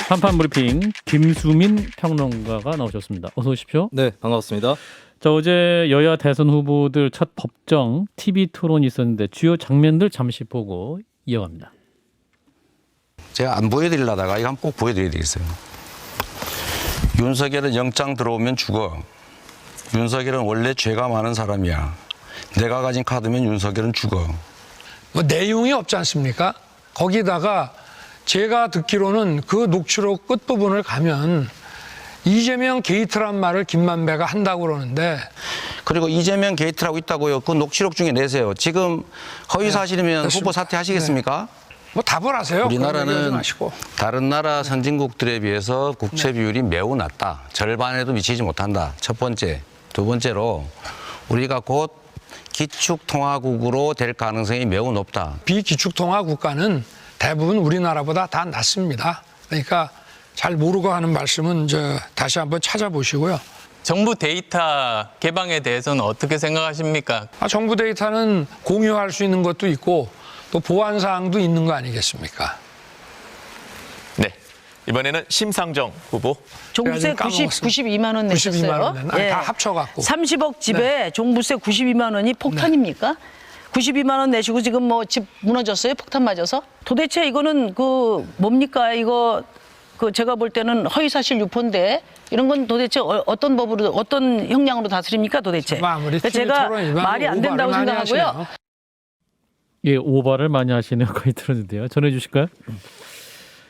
한판 브리핑 김수민 평론가가 나오셨습니다. 어서 오십시오. 네, 반갑습니다. 자, 어제 여야 대선 후보들 첫 법정 TV 토론이 있었는데 주요 장면들 잠시 보고 이어갑니다. 제가 안 보여드리려다가 이거 한번 꼭 보여드려야 되겠어요. 윤석열은 영장 들어오면 죽어. 윤석열은 원래 죄가 많은 사람이야. 내가 가진 카드면 윤석열은 죽어. 뭐 내용이 없지 않습니까? 거기다가 제가 듣기로는 그 녹취록 끝부분을 가면 이재명 게이트란 말을 김만배가 한다고 그러는데, 그리고 이재명 게이트라고 있다고요. 그 녹취록 중에 내세요. 지금 허위 사실이면 됐습니다. 후보 사퇴하시겠습니까? 뭐 답을 하세요. 우리나라는 마시고. 다른 나라 선진국들에 비해서 국채 비율이 매우 낮다. 절반에도 미치지 못한다. 첫 번째. 두 번째로 우리가 곧 기축통화국으로 될 가능성이 매우 높다. 비기축통화 국가는 대부분 우리나라보다 다 낮습니다. 그러니까 잘 모르고 하는 말씀은 다시 한번 찾아보시고요. 정부 데이터 개방에 대해서는 어떻게 생각하십니까? 정부 데이터는 공유할 수 있는 것도 있고 또 보안 사항도 있는 거 아니겠습니까? 네. 이번에는 심상정 후보. 종부세 제가 지금 까먹었습니다. 92만 원 내셨어요. 92만 원 낸. 아니, 다 합쳐갖고. 30억 집에 종부세 92만 원이 폭탄입니까? 92만 원 내시고 지금 뭐 집 무너졌어요? 폭탄 맞아서? 도대체 이거는 뭡니까? 이거 제가 볼 때는 허위사실 유포인데 이런 건 도대체 어떤 법으로 어떤 형량으로 다스립니까 도대체? 아무리 제가 말이 안 된다고 생각하고요. 예, 오바를 많이 하시네요. 거의 들었는데요. 전해 주실까요?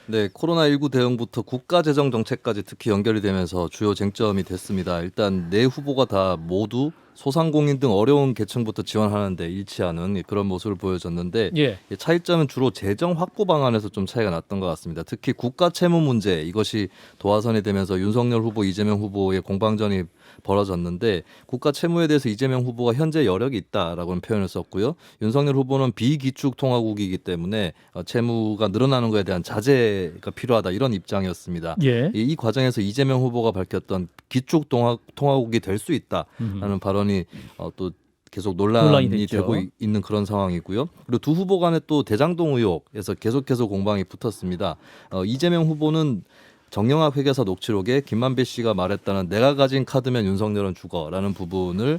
네, 코로나19 대응부터 국가재정 정책까지 특히 연결이 되면서 주요 쟁점이 됐습니다. 일단 네 후보가 다 모두 소상공인 등 어려운 계층부터 지원하는데 일치하는 그런 모습을 보여줬는데 예. 차이점은 주로 재정 확보 방안에서 좀 차이가 났던 것 같습니다. 특히 국가 채무 문제 이것이 도화선이 되면서 윤석열 후보, 이재명 후보의 공방전이 벌어졌는데 국가 채무에 대해서 이재명 후보가 현재 여력이 있다라고는 표현을 썼고요. 윤석열 후보는 비기축통화국이기 때문에 채무가 늘어나는 것에 대한 자제가 필요하다 이런 입장이었습니다. 예. 이 과정에서 이재명 후보가 밝혔던 기축통화국이 될 수 있다라는 발언이 또 계속 논란이 되고 있는 그런 상황이고요. 그리고 두 후보 간에 또 대장동 의혹에서 계속해서 공방이 붙었습니다. 이재명 후보는 정영학 회계사 녹취록에 김만배 씨가 말했다는 내가 가진 카드면 윤석열은 죽어라는 부분을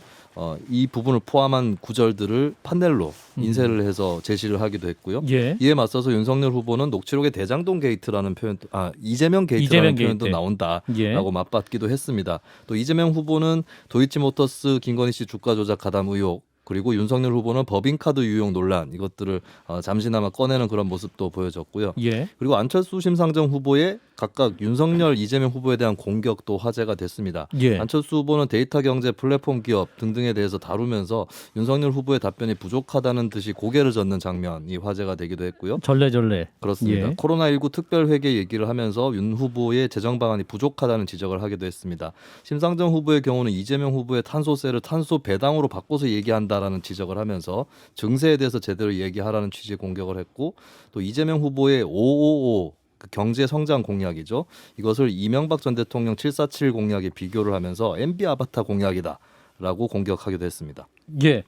이 부분을 포함한 구절들을 판넬로 인쇄를 해서 제시를 하기도 했고요. 예. 이에 맞서서 윤석열 후보는 녹취록에 대장동 게이트라는 표현, 이재명 게이트라는 표현도 게이트. 나온다라고 예. 맞받기도 했습니다. 또 이재명 후보는 도이치모터스 김건희 씨 주가 조작 가담 의혹 그리고 윤석열 후보는 법인카드 유용 논란 이것들을 잠시나마 꺼내는 그런 모습도 보여졌고요. 예. 그리고 안철수 심상정 후보의 각각 윤석열 이재명 후보에 대한 공격도 화제가 됐습니다. 예. 안철수 후보는 데이터 경제 플랫폼 기업 등등에 대해서 다루면서 윤석열 후보의 답변이 부족하다는 듯이 고개를 젓는 장면이 화제가 되기도 했고요. 절레절레. 그렇습니다. 예. 코로나19 특별회계 얘기를 하면서 윤 후보의 재정 방안이 부족하다는 지적을 하기도 했습니다. 심상정 후보의 경우는 이재명 후보의 탄소세를 탄소 배당으로 바꿔서 얘기한다라는 지적을 하면서 증세에 대해서 제대로 얘기하라는 취지의 공격을 했고 또 이재명 후보의 555 경제 성장 공약이죠. 이것을 이명박 전 대통령 747 공약에 비교를 하면서 MB 아바타 공약이다라고 공격하기도 했습니다. 예.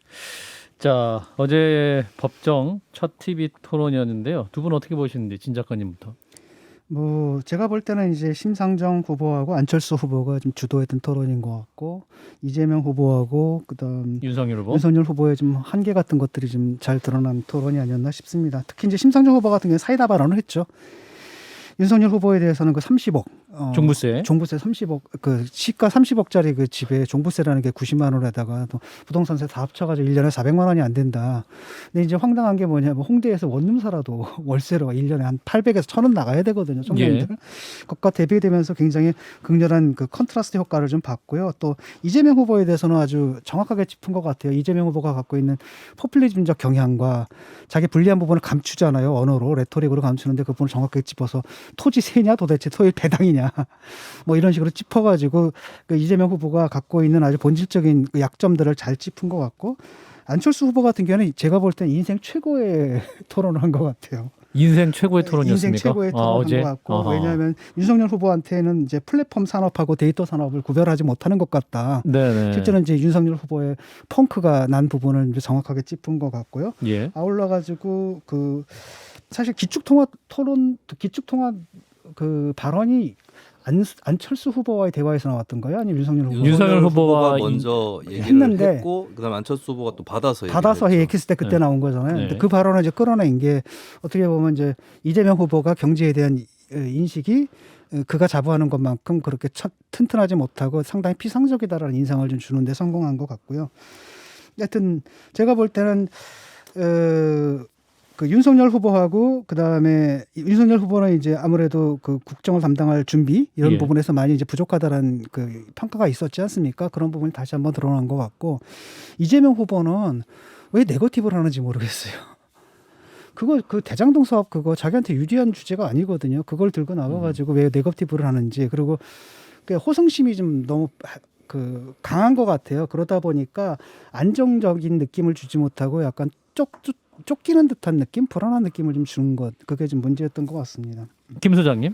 자, 어제 법정 첫 TV 토론이었는데요. 두 분 어떻게 보시는지 진 작가님부터. 제가 볼 때는 이제 심상정 후보하고 안철수 후보가 좀 주도했던 토론인 것 같고 이재명 후보하고 그다음 윤석열 후보. 윤석열 후보의 좀 한계 같은 것들이 좀 잘 드러난 토론이 아니었나 싶습니다. 특히 이제 심상정 후보 같은 경우에 사이다 발언을 했죠. 윤석열 후보에 대해서는 그 30억 종부세 30억 시가 30억짜리 그 집에 종부세라는 게 90만 원에다가 또 부동산세 다 합쳐가지고 1년에 400만 원이 안 된다. 근데 이제 황당한 게 뭐냐면 홍대에서 원룸 살아도 월세로 1년에 한 800에서 1,000원 나가야 되거든요. 청년들. 예. 그것과 대비되면서 굉장히 극렬한 그 컨트라스트 효과를 좀 봤고요. 또 이재명 후보에 대해서는 아주 정확하게 짚은 것 같아요. 이재명 후보가 갖고 있는 포퓰리즘적 경향과 자기 불리한 부분을 감추잖아요. 언어로 레토릭으로 감추는데 그 부분을 정확하게 짚어서 토지세냐 도대체 토일 배당이냐 뭐 이런 식으로 짚어가지고 그 이재명 후보가 갖고 있는 아주 본질적인 그 약점들을 잘 짚은 것 같고 안철수 후보 같은 경우는 제가 볼 땐 인생 최고의 토론을 한 것 같아요. 인생 최고의 토론이었습니까? 인생 최고의 토론을 한 것 같고 왜냐하면 윤석열 후보한테는 이제 플랫폼 산업하고 데이터 산업을 구별하지 못하는 것 같다. 네네. 실제로 이제 윤석열 후보의 펑크가 난 부분을 이제 정확하게 짚은 것 같고요. 예. 아울러 가지고 사실 기축통화 토론, 기축통화 그 발언이 안철수 후보와의 대화에서 나왔던 거예요? 아니면 윤석열 후보? 윤석열 후보가 먼저 얘기를 했는데 했고 그다음에 안철수 후보가 또 받아서 얘기했을 때 그때 네. 나온 거잖아요. 네. 근데 그 발언을 이제 끌어낸 게 어떻게 보면 이제 이재명 후보가 경제에 대한 인식이 그가 자부하는 것만큼 그렇게 튼튼하지 못하고 상당히 피상적이다라는 인상을 좀 주는데 성공한 것 같고요. 하여튼 제가 볼 때는 그 윤석열 후보하고 그다음에 윤석열 후보는 이제 아무래도 그 국정을 담당할 준비 이런 예. 부분에서 많이 이제 부족하다라는 그 평가가 있었지 않습니까? 그런 부분이 다시 한번 드러난 것 같고 이재명 후보는 왜 네거티브를 하는지 모르겠어요. 그 대장동 사업 그거 자기한테 유리한 주제가 아니거든요. 그걸 들고 나와가지고 왜 네거티브를 하는지 그리고 그 호성심이 좀 너무 그 강한 것 같아요. 그러다 보니까 안정적인 느낌을 주지 못하고 약간 쫓기는 듯한 느낌, 불안한 느낌을 좀 주는 것, 그게 좀 문제였던 것 같습니다. 김 소장님.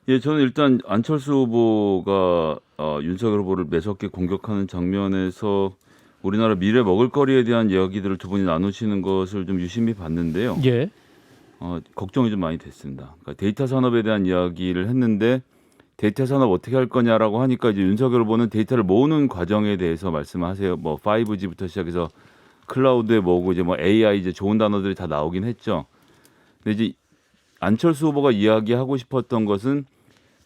예, 저는 일단 안철수 후보가 윤석열 후보를 매섭게 공격하는 장면에서 우리나라 미래 먹을거리에 대한 이야기들을 두 분이 나누시는 것을 좀 유심히 봤는데요. 예. 걱정이 좀 많이 됐습니다. 그러니까 데이터 산업에 대한 이야기를 했는데 데이터 산업 어떻게 할 거냐라고 하니까 이제 윤석열 후보는 데이터를 모으는 과정에 대해서 말씀하세요. 뭐 5G부터 시작해서 클라우드에 모으고 이제 뭐 AI 이제 좋은 단어들이 다 나오긴 했죠. 근데 이제 안철수 후보가 이야기하고 싶었던 것은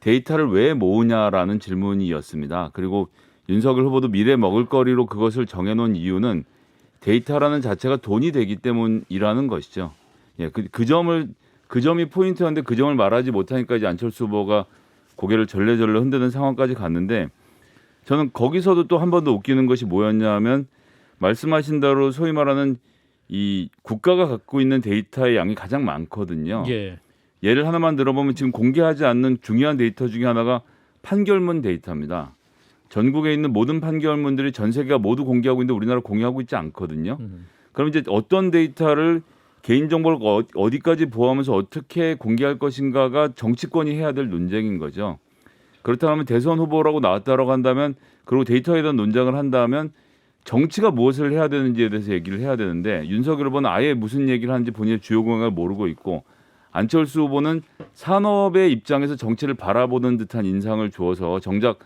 데이터를 왜 모으냐라는 질문이었습니다. 그리고 윤석열 후보도 미래 먹을거리로 그것을 정해놓은 이유는 데이터라는 자체가 돈이 되기 때문이라는 것이죠. 예, 그 점이 포인트였는데 그 점을 말하지 못하니까 이제 안철수 후보가 고개를 절레절레 흔드는 상황까지 갔는데 저는 거기서도 또 한 번 더 웃기는 것이 뭐였냐면 말씀하신 대로 소위 말하는 이 국가가 갖고 있는 데이터의 양이 가장 많거든요. 예. 예를 하나만 들어보면 지금 공개하지 않는 중요한 데이터 중에 하나가 판결문 데이터입니다. 전국에 있는 모든 판결문들이 전 세계가 모두 공개하고 있는데 우리나라 공개하고 있지 않거든요. 그럼 이제 어떤 데이터를 개인정보를 어디까지 보호하면서 어떻게 공개할 것인가가 정치권이 해야 될 논쟁인 거죠. 그렇다면 대선 후보라고 나왔다라고 한다면 그리고 데이터에 대한 논쟁을 한다면 정치가 무엇을 해야 되는지에 대해서 얘기를 해야 되는데 윤석열 후보는 아예 무슨 얘기를 하는지 본인의 주요 공약을 모르고 있고 안철수 후보는 산업의 입장에서 정치를 바라보는 듯한 인상을 주어서 정작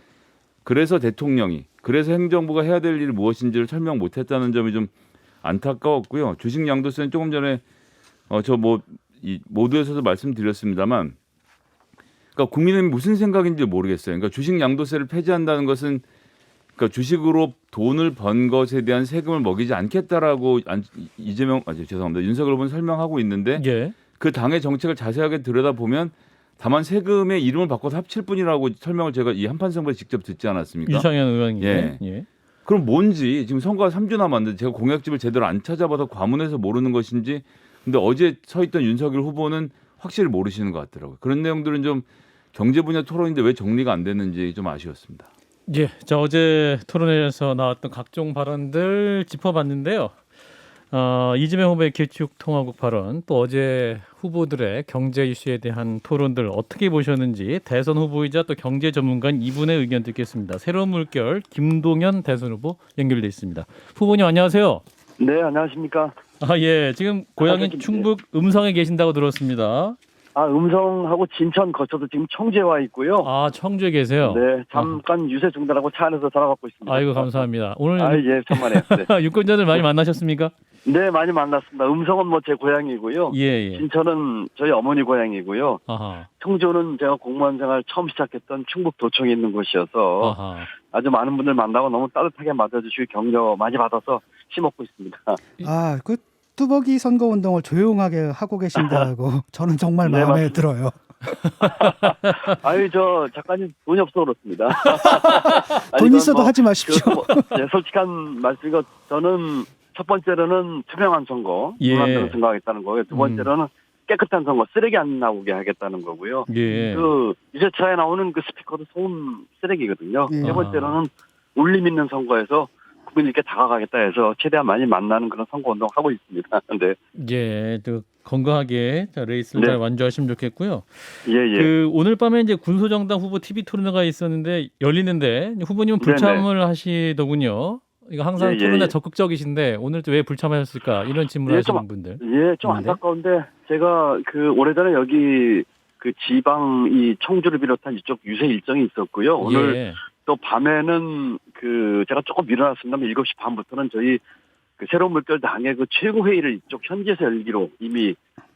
그래서 대통령이 그래서 행정부가 해야 될 일이 무엇인지를 설명 못했다는 점이 좀 안타까웠고요. 주식 양도세는 조금 전에 이 모두에서도 말씀드렸습니다만 그러니까 국민의힘이 무슨 생각인지 모르겠어요. 그러니까 주식 양도세를 폐지한다는 것은 그러니까 주식으로 돈을 번 것에 대한 세금을 먹이지 않겠다라고 윤석열 후보는 설명하고 있는데 예. 그 당의 정책을 자세하게 들여다보면 다만 세금의 이름을 바꿔서 합칠 뿐이라고 설명을 제가 이 한판선거에 직접 듣지 않았습니까? 유상현 의원님. 예. 예. 그럼 뭔지 지금 선거가 3주 남았는데 제가 공약집을 제대로 안 찾아봐서 과문해서 모르는 것인지 근데 어제 서 있던 윤석열 후보는 확실히 모르시는 것 같더라고요. 그런 내용들은 좀 경제 분야 토론인데 왜 정리가 안 됐는지 좀 아쉬웠습니다. 예. 자, 어제 토론회에서 나왔던 각종 발언들 짚어봤는데요. 이재명 후보의 기축통화국 발언, 또 어제 후보들의 경제 이슈에 대한 토론들 어떻게 보셨는지 대선 후보이자 또 경제 전문가인 이분의 의견 듣겠습니다. 새로운 물결 김동연 대선 후보 연결돼 있습니다. 후보님 안녕하세요. 네, 안녕하십니까. 예. 지금 고향인 충북 음성에 계신다고 들었습니다. 음성하고 진천 거쳐서 지금 청주에 와 있고요. 청주에 계세요? 네, 잠깐 유세 중단하고 차 안에서 전화 받고 있습니다. 아이고 감사합니다. 오늘 예, 천만에요. 네. 유권자들 많이 만나셨습니까? 네, 많이 만났습니다. 음성은 뭐 제 고향이고요. 예. 진천은 저희 어머니 고향이고요. 아하. 청주는 제가 공무원 생활 처음 시작했던 충북 도청에 있는 곳이어서 아하. 아주 많은 분들 만나고 너무 따뜻하게 맞아주시고 격려 많이 받아서 심었고 있습니다. 그 뚜벅이 선거 운동을 조용하게 하고 계신다고 저는 정말 네, 마음에 맞습니다. 들어요. 저 작가님 돈이 없어 그렇습니다. 돈 있어도 하지 마십시오. 솔직한 말씀이고 저는 첫 번째로는 투명한 선거, 예. 문화대로 선거하겠다는 거고요. 두 번째로는 깨끗한 선거, 쓰레기 안 나오게 하겠다는 거고요. 예. 유세차에 나오는 그 스피커도 소음 쓰레기거든요. 예. 세 번째로는 울림 있는 선거에서 국민들께 다가가겠다 해서 최대한 많이 만나는 그런 선거운동 하고 있습니다. 네. 예, 또 건강하게 레이스를 네. 잘 완주하시면 좋겠고요. 예. 오늘 밤에 이제 군소정당 후보 TV 토론회가 있었는데 열리는데 후보님은 불참을 하시더군요. 이거 항상 토론회 적극적이신데 오늘 또 왜 불참하셨을까 이런 질문을 하시는 분들. 좀 안타까운데 제가 오래전에 여기 그 지방 이 청주를 비롯한 이쪽 유세 일정이 있었고요. 오늘 예. 또 밤에는 그 제가 조금 밀어놨습니다만 7시 반부터는 저희 그 새로운 물결 당의 그 최고 회의를 이쪽 현지에서 열기로 이미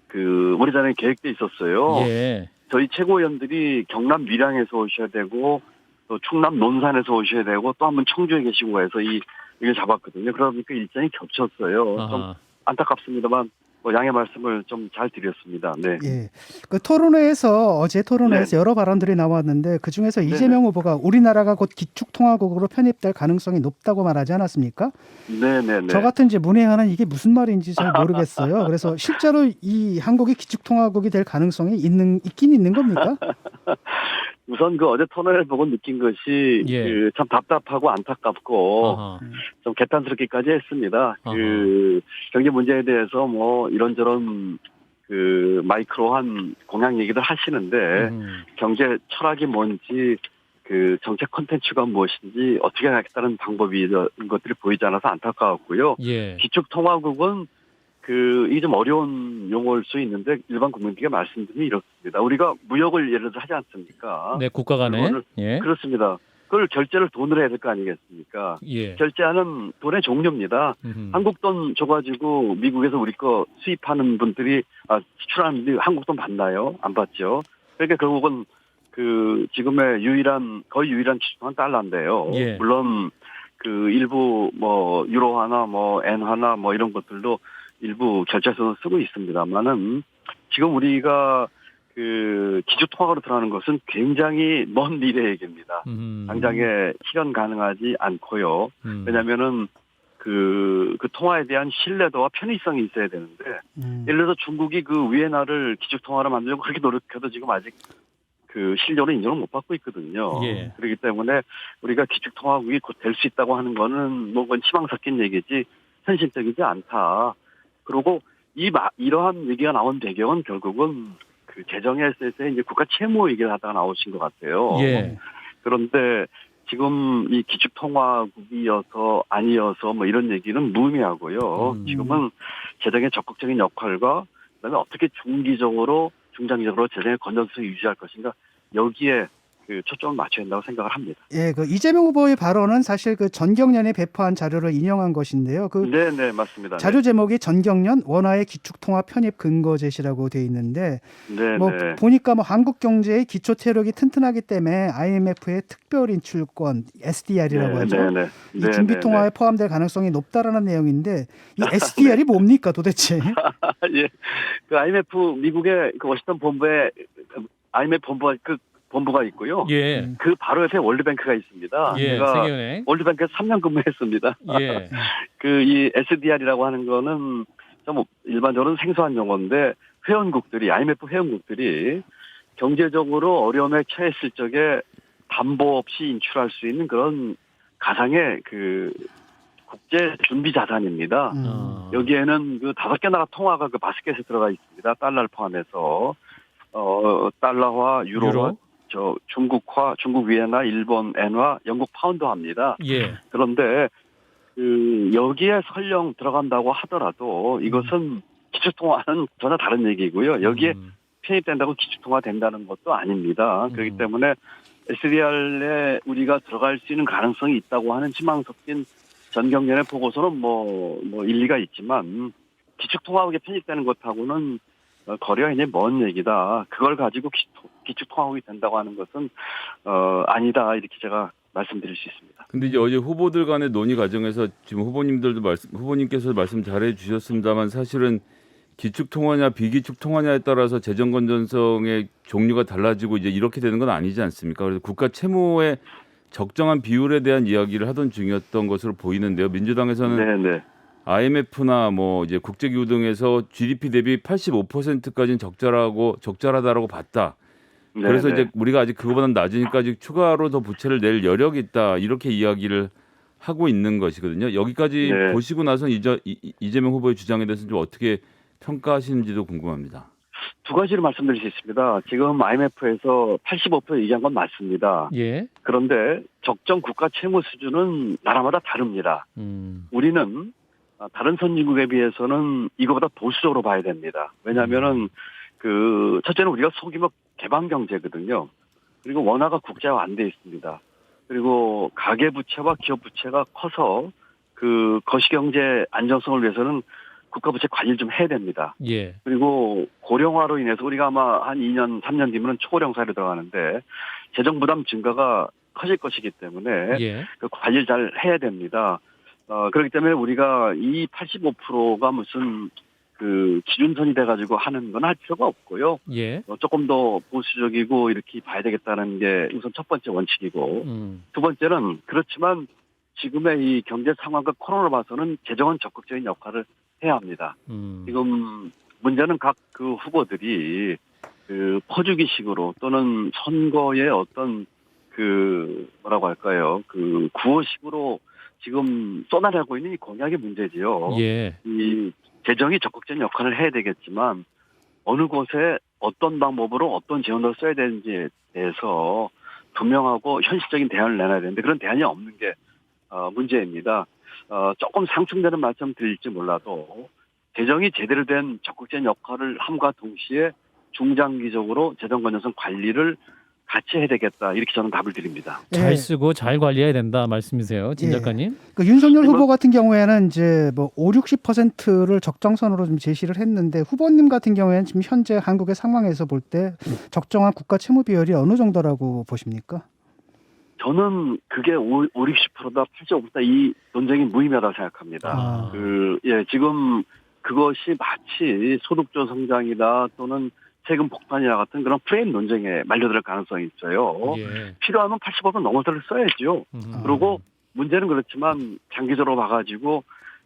그 오래전에 계획돼 있었어요. 예. 저희 최고위원들이 경남 밀양에서 오셔야 되고 또 충남 논산에서 오셔야 되고 또 한 번 청주에 계시고 해서 이걸 잡았거든요. 그러니까 일정이 겹쳤어요. 좀 아하. 안타깝습니다만 뭐 양해 말씀을 좀 잘 드렸습니다. 네. 예. 그 토론회에서 어제 토론회에서 여러 발언들이 나왔는데 그 중에서 이재명 후보가 우리나라가 곧 기축통화국으로 편입될 가능성이 높다고 말하지 않았습니까? 네네네. 저 같은 이제 문외한은 이게 무슨 말인지 잘 모르겠어요. 그래서 실제로 이 한국이 기축통화국이 될 가능성이 있긴 있는 겁니까? 우선 그 어제 토론회를 보고 느낀 것이 예. 그 참 답답하고 안타깝고 아하. 좀 개탄스럽기까지 했습니다. 아하. 그 경제 문제에 대해서 뭐 이런저런 그 마이크로한 공약 얘기를 하시는데 경제 철학이 뭔지 그 정책 콘텐츠가 무엇인지 어떻게 하겠다는 방법이 이런 것들이 보이지 않아서 안타까웠고요. 예. 기축통화국은 이게 좀 어려운 용어일 수 있는데 일반 국민들에게 말씀드리면 이렇습니다. 우리가 무역을 예를 들어 하지 않습니까? 네, 국가 간에. 예. 그렇습니다. 그걸 결제를 돈으로 해야 될 거 아니겠습니까? 예. 결제하는 돈의 종류입니다. 한국 돈 줘가지고 미국에서 우리 거 수입하는 분들이 수출하는 분들이 한국 돈 받나요? 안 받죠. 그러니까 결국은 그 지금의 거의 유일한 기축통화는 달러인데요. 예. 물론 그 일부 뭐 유로화나 뭐 엔화나 뭐 이런 것들도 일부 결제선을 쓰고 있습니다만은 지금 우리가 그 기축통화로 들어가는 것은 굉장히 먼 미래 얘기입니다. 당장에 실현 가능하지 않고요. 왜냐하면은 그 통화에 대한 신뢰도와 편의성이 있어야 되는데 예를 들어서 중국이 그 위엔화를 기축통화로 만들려고 그렇게 노력해도 지금 아직 그 실료는 인정을 못 받고 있거든요. 예. 그렇기 때문에 우리가 기축통화국이 곧 될 수 있다고 하는 거는 뭐 그건 희망 섞인 얘기지 현실적이지 않다. 그리고 이러한 얘기가 나온 배경은 결국은 그 재정에서의 이제 국가 채무 얘기를 하다가 나오신 것 같아요. 예. 그런데 지금 이 기축통화국이어서 아니어서 뭐 이런 얘기는 무의미하고요. 지금은 재정의 적극적인 역할과 그다음에 어떻게 중장기적으로 재정의 건전성을 유지할 것인가 여기에 그 초점을 맞춰야 된다고 생각을 합니다. 예, 그 이재명 후보의 발언은 사실 그 전경련이 배포한 자료를 인용한 것인데요. 그 네, 맞습니다. 자료 제목이 전경련 원화의 기축통화 편입 근거 제시라고 돼 있는데 네, 뭐 네. 보니까 뭐 한국 경제의 기초 체력이 튼튼하기 때문에 IMF의 특별 인출권 SDR이라고 하죠. 이 준비 통화에 포함될 가능성이 높다라는 내용인데 이 SDR이 뭡니까 도대체? 예, 그 IMF 미국의 그 워싱턴 본부에 IMF 본부가 있고요. 예. 그 바로 옆에 월드뱅크가 있습니다. 예. 제가 세계은행. 월드뱅크에서 3년 근무했습니다. 예. 그 이 SDR이라고 하는 거는 좀 일반적으로는 생소한 용어인데 IMF 회원국들이 경제적으로 어려움에 처했을 적에 담보 없이 인출할 수 있는 그런 가상의 그 국제 준비 자산입니다. 여기에는 그 5개 나라 통화가 그 바스켓에 들어가 있습니다. 달러를 포함해서 달러화, 유로화, 중국화, 중국 위엔화, 일본 엔화, 영국 파운드화입니다. 예. 그런데 그 여기에 설령 들어간다고 하더라도 이것은 기축통화는 전혀 다른 얘기고요. 여기에 편입된다고 기축통화 된다는 것도 아닙니다. 그렇기 때문에 SDR에 우리가 들어갈 수 있는 가능성이 있다고 하는 희망 섞인 전경련의 보고서는 뭐 일리가 있지만 기축통화국에 편입되는 것하고는 거리가 굉장히 먼 얘기다. 그걸 가지고 기축통화국이 된다고 하는 것은 아니다. 이렇게 제가 말씀드릴 수 있습니다. 근데 이제 어제 후보들 간의 논의 과정에서 지금 후보님께서 말씀 잘해 주셨습니다만 사실은 기축통화냐 비기축통화냐에 따라서 재정 건전성의 종류가 달라지고 이제 이렇게 되는 건 아니지 않습니까? 그래서 국가 채무의 적정한 비율에 대한 이야기를 하던 중이었던 것으로 보이는데요. 민주당에서는 네네. IMF나 뭐 이제 국제기구 등에서 GDP 대비 85%까지는 적절하다라고 봤다. 그래서 이제 우리가 아직 그거보다는 낮으니까 아직 추가로 더 부채를 낼 여력이 있다. 이렇게 이야기를 하고 있는 것이거든요. 여기까지 보시고 나서 이재명 후보의 주장에 대해서 좀 어떻게 평가하시는지도 궁금합니다. 두 가지를 말씀드릴 수 있습니다. 지금 IMF에서 85% 얘기한 건 맞습니다. 예. 그런데 적정 국가 채무 수준은 나라마다 다릅니다. 우리는 다른 선진국에 비해서는 이거보다 보수적으로 봐야 됩니다. 왜냐하면은 첫째는 우리가 소규모 개방 경제거든요. 그리고 원화가 국제화 안 돼 있습니다. 그리고 가계 부채와 기업 부채가 커서 그 거시경제 안정성을 위해서는 국가 부채 관리를 좀 해야 됩니다. 예. 그리고 고령화로 인해서 우리가 아마 한 2년, 3년 뒤면 초고령 사회로 들어가는데 재정 부담 증가가 커질 것이기 때문에 예. 그 관리를 잘 해야 됩니다. 그렇기 때문에 우리가 이 85%가 무슨 그 기준선이 돼가지고 하는 건 할 필요가 없고요. 예. 조금 더 보수적이고 이렇게 봐야 되겠다는 게 우선 첫 번째 원칙이고 두 번째는 그렇지만 지금의 이 경제 상황과 코로나를 봐서는 재정은 적극적인 역할을 해야 합니다. 지금 문제는 각 그 후보들이 그 퍼주기식으로 또는 선거의 어떤 그 뭐라고 할까요? 그 구호식으로 지금 쏟아내고 있는 이 공약의 문제지요. 예. 이 재정이 적극적인 역할을 해야 되겠지만 어느 곳에 어떤 방법으로 어떤 재원을 써야 되는지에 대해서 분명하고 현실적인 대안을 내놔야 되는데 그런 대안이 없는 게 문제입니다. 조금 상충되는 말씀 드릴지 몰라도 재정이 제대로 된 적극적인 역할을 함과 동시에 중장기적으로 재정 건전성 관리를 같이 해야 되겠다. 이렇게 저는 답을 드립니다. 잘 쓰고 잘 관리해야 된다 말씀이세요, 진 작가님? 그 윤석열 후보 같은 경우에는 이제 뭐 50~60%를 적정선으로 좀 제시를 했는데 후보님 같은 경우에는 지금 현재 한국의 상황에서 볼 때 적정한 국가 채무 비율이 어느 정도라고 보십니까? 저는 그게 50~60%다, 85%다 이 논쟁이 무의미하다고 생각합니다. 지금 그것이 마치 소득주 성장이다 또는 세금 폭탄이나 같은 그런 프레임 논쟁에 말려들 가능성이 있어요. 예. 필요하면 85% 넘어서를 써야죠. 그리고 문제는 그렇지만 장기적으로 봐가지고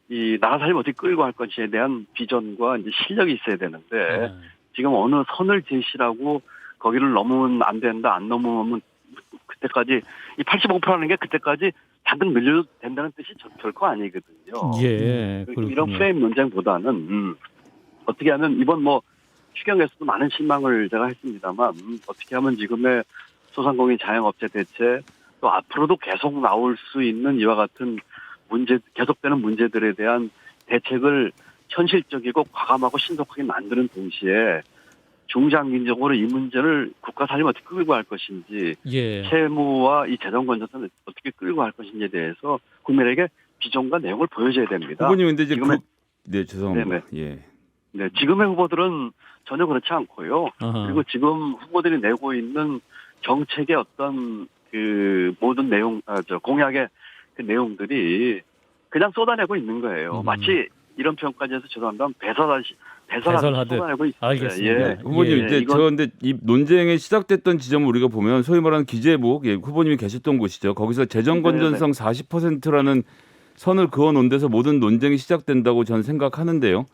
이 나라 살림 어떻게 끌고 할 것인지에 대한 비전과 이제 실력이 있어야 되는데 지금 어느 선을 제시라고 거기를 넘으면 안 된다, 안 넘으면 그때까지 이 85%라는 게 그때까지 잔뜩 늘려도 된다는 뜻이 결코 아니거든요. 예. 이런 프레임 논쟁보다는 어떻게 하면 이번 뭐 추경에서도 많은 실망을 제가 했습니다만 어떻게 하면 지금의 소상공인 자영업체 대책 또 앞으로도 계속 나올 수 있는 이와 같은 문제 계속되는 문제들에 대한 대책을 현실적이고 과감하고 신속하게 만드는 동시에 중장기적으로 이 문제를 국가 살림 어떻게 끌고 갈 것인지 예. 채무와 이 재정 건전성을 어떻게 끌고 갈 것인지에 대해서 국민에게 비전과 내용을 보여줘야 됩니다. 후보님 근데 이제 지금의, 네 죄송합니다. 네네. 예. 네, 지금의 후보들은 전혀 그렇지 않고요. 아하. 그리고 지금 후보들이 내고 있는 정책의 어떤 그 모든 내용, 공약의 그 내용들이 그냥 쏟아내고 있는 거예요. 마치 이런 표현까지 해서 죄송합니다. 배설하듯 쏟아내고 있습니다. 알겠습니다. 예. 후보님 예, 이제 그런데 이 논쟁이 시작됐던 지점을 우리가 보면 소위 말하는 기재부 후보님이 계셨던 곳이죠. 거기서 재정 건전성 40%라는 선을 그어 놓은 데서 모든 논쟁이 시작된다고 저는 생각하는데요.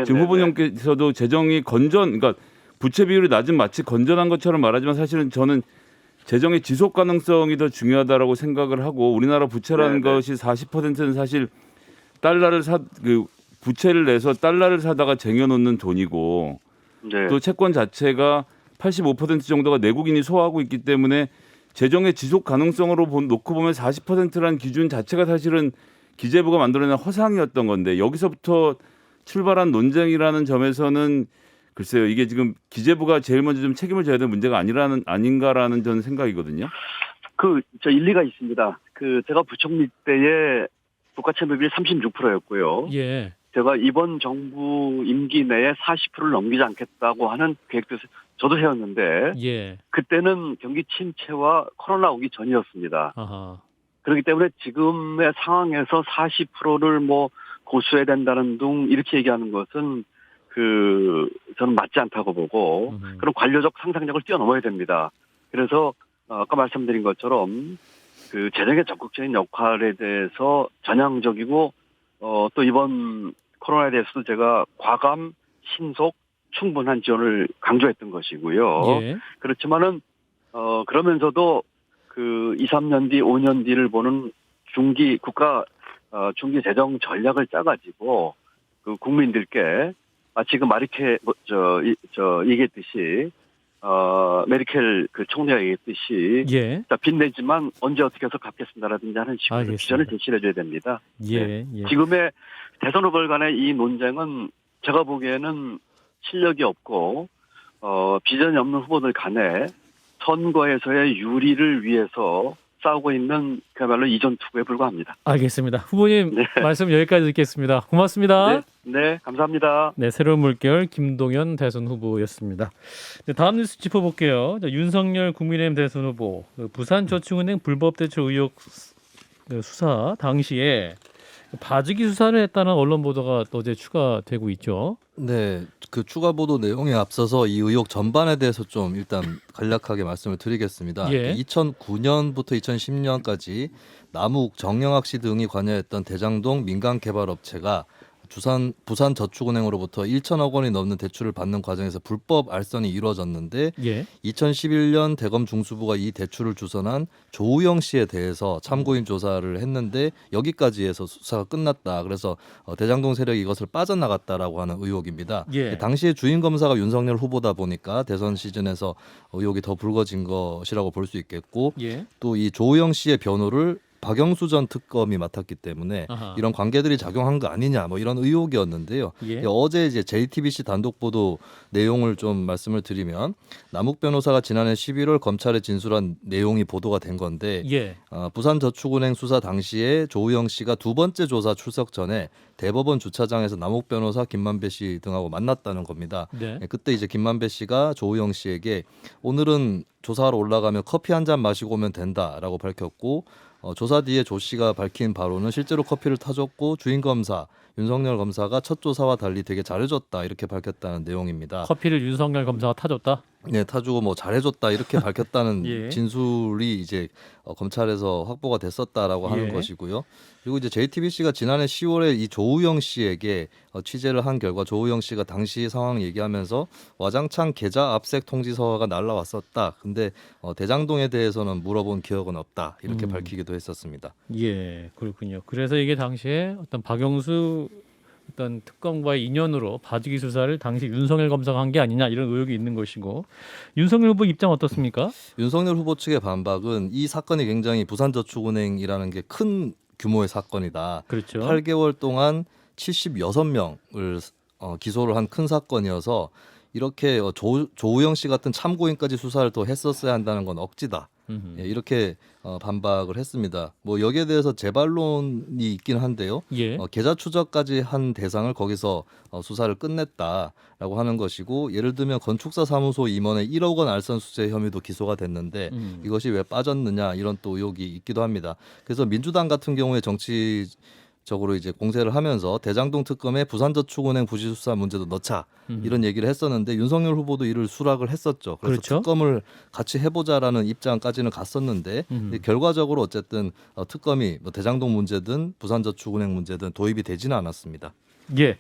지금 후보님께서도 재정이 그러니까 부채 비율이 낮은 마치 건전한 것처럼 말하지만 사실은 저는 재정의 지속 가능성이 더 중요하다라고 생각을 하고 우리나라 부채라는 것이 40%는 사실 달러를 부채를 내서 달러를 사다가 쟁여놓는 돈이고 또 채권 자체가 85% 정도가 내국인이 소화하고 있기 때문에 재정의 지속 가능성으로 놓고 보면 40%라는 기준 자체가 사실은 기재부가 만들어낸 허상이었던 건데 여기서부터 출발한 논쟁이라는 점에서는 글쎄요 이게 지금 기재부가 제일 먼저 좀 책임을 져야 될 문제가 아닌가라는 저는 생각이거든요. 저 일리가 있습니다. 제가 부총리 때에 국가채무비율이 36%였고요. 예. 제가 이번 정부 임기 내에 40%를 넘기지 않겠다고 하는 계획도 저도 세웠는데 예. 그때는 경기 침체와 코로나 오기 전이었습니다. 아하. 그렇기 때문에 지금의 상황에서 40%를 뭐 고수해야 된다는 등 이렇게 얘기하는 것은 저는 맞지 않다고 보고 그런 관료적 상상력을 뛰어넘어야 됩니다. 그래서 아까 말씀드린 것처럼 재정의 적극적인 역할에 대해서 전향적이고 또 이번 코로나에 대해서도 제가 과감, 신속, 충분한 지원을 강조했던 것이고요. 예. 그렇지만은 그러면서도 2, 3년 뒤, 5년 뒤를 보는 중기 재정 전략을 짜가지고 국민들께 지금 얘기했듯이 메르켈 총리가 얘기했듯이 예. 빚내지만 언제 어떻게 해서 갚겠습니다라든지 하는 식으로 비전을 제시를 해줘야 됩니다. 예. 예. 지금의 대선 후보 간의 이 논쟁은 제가 보기에는 실력이 없고 비전이 없는 후보들 간에 선거에서의 유리를 위해서 싸우고 있는 그야말로 이전 투구에 불과합니다. 알겠습니다. 후보님 네. 말씀 여기까지 듣겠습니다. 고맙습니다. 네, 감사합니다. 네, 새로운 물결 김동연 대선 후보였습니다. 네, 다음 뉴스 짚어볼게요. 자, 윤석열 국민의힘 대선 후보 부산저축은행 불법 대출 의혹 수사 당시에 봐주기 수사를 했다는 언론 보도가 어제 추가되고 있죠. 네, 그 추가 보도 내용에 앞서서 이 의혹 전반에 대해서 좀 일단 간략하게 말씀을 드리겠습니다. 예. 2009년부터 2010년까지 남욱, 정영학 씨 등이 관여했던 대장동 민간개발업체가 부산저축은행으로부터 1천억 원이 넘는 대출을 받는 과정에서 불법 알선이 이루어졌는데 예. 2011년 대검 중수부가 이 대출을 주선한 조우영 씨에 대해서 참고인 조사를 했는데 여기까지 해서 수사가 끝났다. 그래서 대장동 세력이 이것을 빠져나갔다라고 하는 의혹입니다. 예. 당시에 주인 검사가 윤석열 후보다 보니까 대선 시즌에서 의혹이 더 불거진 것이라고 볼 수 있겠고 예. 또 이 조우영 씨의 변호를 박영수 전 특검이 맡았기 때문에 아하. 이런 관계들이 작용한 거 아니냐 뭐 이런 의혹이었는데요. 예. 어제 이제 JTBC 단독 보도 내용을 좀 말씀을 드리면 남욱 변호사가 지난해 11월 검찰에 진술한 내용이 보도가 된 건데 예. 부산저축은행 수사 당시에 조우영 씨가 두 번째 조사 출석 전에 대법원 주차장에서 남욱 변호사 김만배 씨 등하고 만났다는 겁니다. 네. 그때 이제 김만배 씨가 조우영 씨에게 오늘은 조사하러 올라가면 커피 한 잔 마시고 오면 된다라고 밝혔고 조사 뒤에 조 씨가 밝힌 바로는 실제로 커피를 타줬고 주인 검사 윤석열 검사가 첫 조사와 달리 되게 잘해줬다 이렇게 밝혔다는 내용입니다. 커피를 윤석열 검사가 타줬다. 네, 타주고 뭐 잘해줬다 이렇게 밝혔다는 예. 진술이 이제 검찰에서 확보가 됐었다라고 하는 예. 것이고요. 그리고 이제 JTBC가 지난해 10월에 이 조우영 씨에게 취재를 한 결과 조우영 씨가 당시 상황 얘기하면서 와장창 계좌 압색 통지서가 날라왔었다. 근데 대장동에 대해서는 물어본 기억은 없다. 이렇게 밝히기도 했었습니다. 예, 그렇군요. 그래서 이게 당시에 어떤 박영수 어떤 특검과의 인연으로 봐주기 수사를 당시 윤석열 검사가 한 게 아니냐 이런 의혹이 있는 것이고 윤석열 후보 입장 어떻습니까? 윤석열 후보 측의 반박은 이 사건이 굉장히 부산저축은행이라는 게 큰 규모의 사건이다. 그렇죠. 8개월 동안 76명을 기소를 한 큰 사건이어서 이렇게 조우영 씨 같은 참고인까지 수사를 더 했었어야 한다는 건 억지다. 예, 이렇게 반박을 했습니다. 뭐 여기에 대해서 재반론이 있긴 한데요. 예. 계좌 추적까지 한 대상을 거기서 수사를 끝냈다라고 하는 것이고 예를 들면 건축사 사무소 임원의 1억 원 알선 수재 혐의도 기소가 됐는데 이것이 왜 빠졌느냐 이런 또 의혹이 있기도 합니다. 그래서 민주당 같은 경우에 정치적으로 이제 공세를 하면서 대장동 특검에 부산저축은행 부실 수사 문제도 넣자 이런 얘기를 했었는데 윤석열 후보도 이를 수락을 했었죠. 그래서 그렇죠. 특검을 같이 해보자라는 입장까지는 갔었는데 근데 결과적으로 어쨌든 특검이 뭐 대장동 문제든 부산저축은행 문제든 도입이 되지는 않았습니다. 예.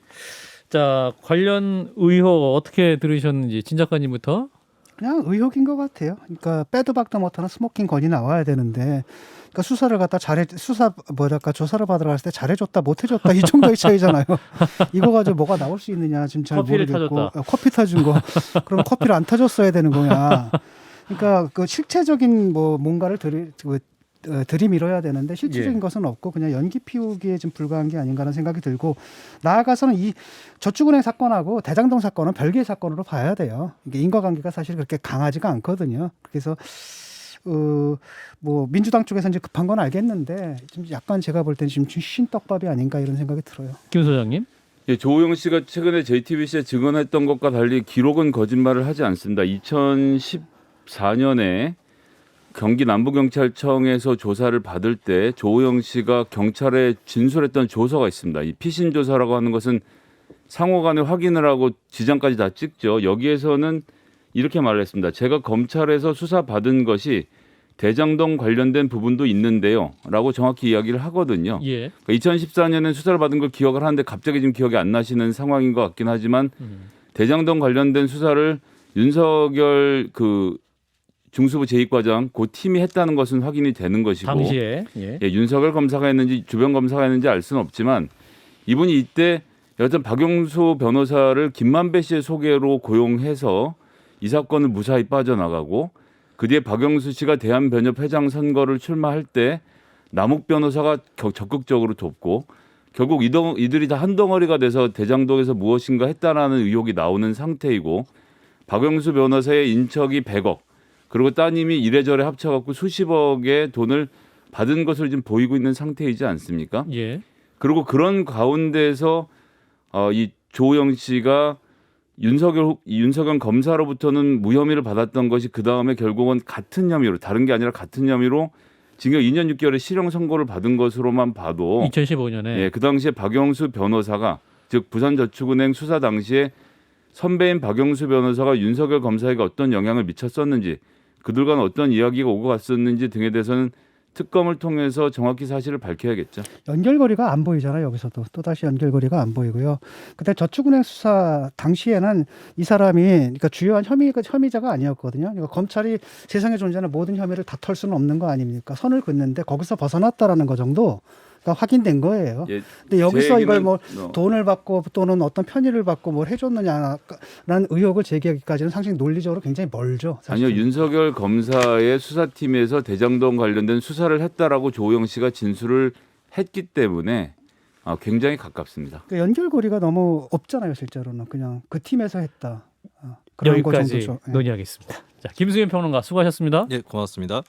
자, 관련 의혹 어떻게 들으셨는지 진 작가님부터. 그냥 의혹인 것 같아요. 그러니까 빼도 박도 못하는 스모킹 건이 나와야 되는데, 그러니까 수사를 갖다 조사를 받으러 갔을 때 잘해줬다 못해줬다 이 정도의 차이잖아요. 이거 가지고 뭐가 나올 수 있느냐 지금 잘 커피를 모르겠고 타줬다. 커피 타준 거 그럼 커피를 안 타줬어야 되는 거냐. 그러니까 그 실체적인 뭐 뭔가를 들이밀어야 되는데 실질적인 예. 것은 없고 그냥 연기 피우기에 좀 불과한 게 아닌가라는 생각이 들고 나아가서는 이 저축은행 사건하고 대장동 사건은 별개의 사건으로 봐야 돼요. 이게 인과관계가 사실 그렇게 강하지가 않거든요. 그래서 뭐 민주당 쪽에서 이제 급한 건 알겠는데 좀 약간 제가 볼 때는 지금 신떡밥이 아닌가 이런 생각이 들어요. 김 소장님. 예, 조우영 씨가 최근에 JTBC에 증언했던 것과 달리 기록은 거짓말을 하지 않습니다. 2014년에 경기 남부경찰청에서 조사를 받을 때 조우영 씨가 경찰에 진술했던 조서가 있습니다. 이 피신 조사라고 하는 것은 상호간에 확인을 하고 지장까지 다 찍죠. 여기에서는 이렇게 말을 했습니다. 제가 검찰에서 수사받은 것이 대장동 관련된 부분도 있는데요. 라고 정확히 이야기를 하거든요. 예. 그러니까 2014년에 수사를 받은 걸 기억을 하는데 갑자기 지금 기억이 안 나시는 상황인 것 같긴 하지만 대장동 관련된 수사를 윤석열 중수부 제2과장 그 팀이 했다는 것은 확인이 되는 것이고 당시에 예. 윤석열 검사가 했는지 주변 검사가 했는지 알 수는 없지만 이분이 이때 여튼 박영수 변호사를 김만배 씨의 소개로 고용해서 이 사건을 무사히 빠져나가고 그 뒤에 박영수 씨가 대한변협회장 선거를 출마할 때 남욱 변호사가 적극적으로 돕고 결국 이들이 다 한 덩어리가 돼서 대장동에서 무엇인가 했다라는 의혹이 나오는 상태이고 박영수 변호사의 인척이 100억 그리고 따님이 이래저래 합쳐갖고 수십억의 돈을 받은 것을 지금 보이고 있는 상태이지 않습니까? 예. 그리고 그런 가운데서 이 조영 씨가 윤석열 검사로부터는 무혐의를 받았던 것이 그 다음에 결국은 같은 혐의로 다른 게 아니라 같은 혐의로 징역 2년 6개월의 실형 선고를 받은 것으로만 봐도 2015년에 예, 그 당시에 박영수 변호사가 즉 부산저축은행 수사 당시에 선배인 박영수 변호사가 윤석열 검사에게 어떤 영향을 미쳤었는지 그들 간 어떤 이야기가 오고 갔었는지 등에 대해서는 특검을 통해서 정확히 사실을 밝혀야겠죠. 연결고리가 안 보이잖아요. 여기서도 또다시 연결고리가 안 보이고요. 그때 저축은행 수사 당시에는 이 사람이 그러니까 주요한 혐의자가 아니었거든요. 그러니까 검찰이 세상에 존재하는 모든 혐의를 다 털 수는 없는 거 아닙니까? 선을 긋는데 거기서 벗어났다라는 거 정도 확인된 거예요. 예, 근데 여기서 제 이걸 얘기는 뭐 돈을 받고 또는 어떤 편의를 받고 뭘 해줬느냐라는 의혹을 제기하기까지는 상당히 논리적으로 굉장히 멀죠. 사실은. 아니요, 윤석열 검사의 수사팀에서 대장동 관련된 수사를 했다라고 조영 씨가 진술을 했기 때문에 굉장히 가깝습니다. 그러니까 연결고리가 너무 없잖아요, 실제로는 그냥 그 팀에서 했다. 그런 거 여기까지 정도죠. 예. 논의하겠습니다. 자, 김수현 평론가 수고하셨습니다. 예, 고맙습니다.